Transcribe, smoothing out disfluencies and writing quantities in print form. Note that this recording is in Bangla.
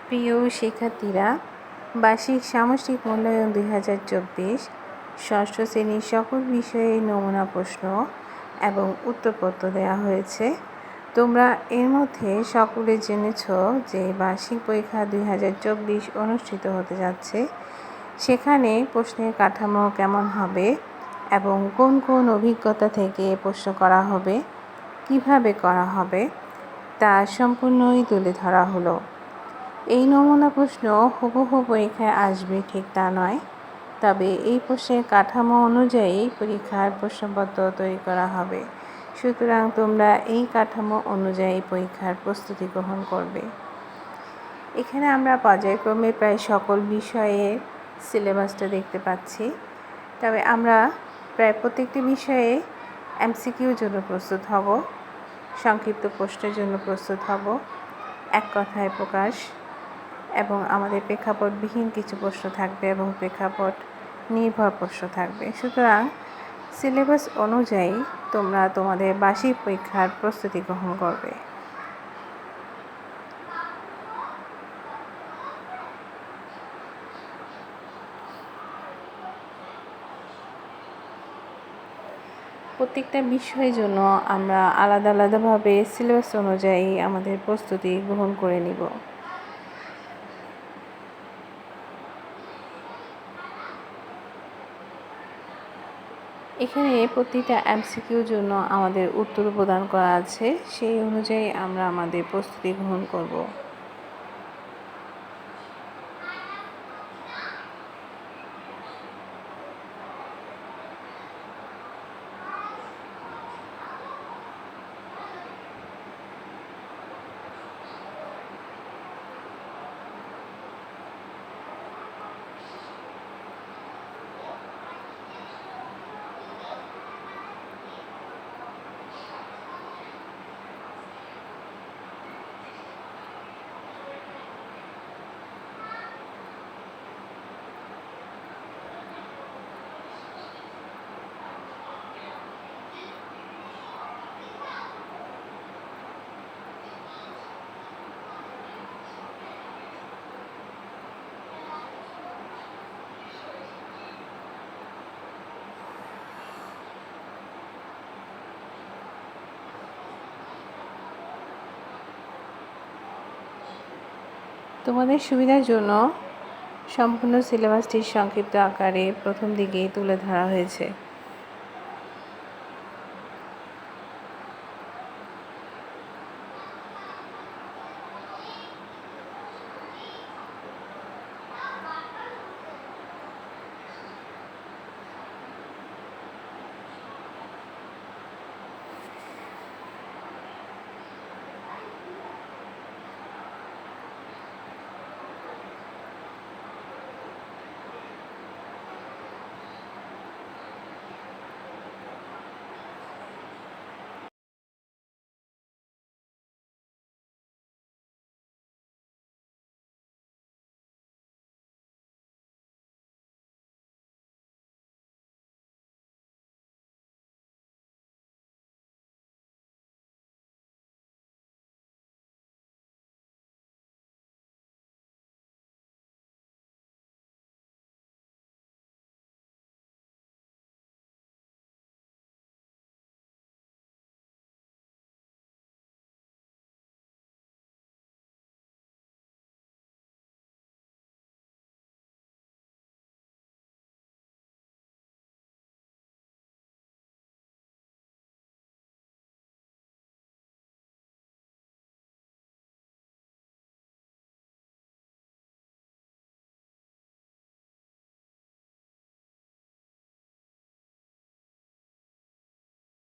প্রিয় শিক্ষার্থীরা, বার্ষিক সামষ্টিক মূল্যায়ন 2024 ষষ্ঠ শ্রেণীর সকল বিষয়ে নমুনা প্রশ্ন এবং উত্তরপত্র দেওয়া হয়েছে। তোমরা এর মধ্যে সকলে জেনেছ যে বার্ষিক পরীক্ষা 2024 অনুষ্ঠিত হতে যাচ্ছে। সেখানে প্রশ্নের কাঠামো কেমন হবে এবং কোন কোন অভিজ্ঞতা থেকে প্রশ্ন করা হবে, কিভাবে করা হবে তা সম্পূর্ণই তুলে ধরা হলো। এই নমুনা প্রশ্ন হুবহু পরীক্ষায় আসবে ঠিক তা নয়, তবে এই প্রশ্নের কাঠামো অনুযায়ী পরীক্ষার প্রশ্নপত্র তৈরি করা হবে। সুতরাং তোমরা এই কাঠামো অনুযায়ী পরীক্ষার প্রস্তুতি গ্রহণ করবে। এখানে আমরা পর্যায়ক্রমে প্রায় সকল বিষয়ের সিলেবাসটা দেখতে পাচ্ছি। তবে আমরা প্রায় প্রত্যেকটি বিষয়ে এমসিকিউর জন্য প্রস্তুত হব, সংক্ষিপ্ত প্রশ্নের জন্য প্রস্তুত হব, এক কথায় প্রকাশ এবং আমাদের প্রেক্ষাপটবিহীন কিছু প্রশ্ন থাকবে এবং প্রেক্ষাপট নির্ভর প্রশ্ন থাকবে। সুতরাং সিলেবাস অনুযায়ী তোমরা তোমাদের বার্ষিক পরীক্ষার প্রস্তুতি গ্রহণ করবে। প্রত্যেকটা বিষয়ের জন্য আমরা আলাদা আলাদাভাবে সিলেবাস অনুযায়ী আমাদের প্রস্তুতি গ্রহণ করে নিব। এখানে প্রতিটা এমসিকিউর জন্য আমাদের উত্তর প্রদান করা আছে, সেই অনুযায়ী আমরা আমাদের প্রস্তুতি গ্রহণ করব। তোমাদের সুবিধার জন্য সম্পূর্ণ সিলেবাসটি সংক্ষিপ্ত আকারে প্রথম দিকেই তুলে ধরা হয়েছে।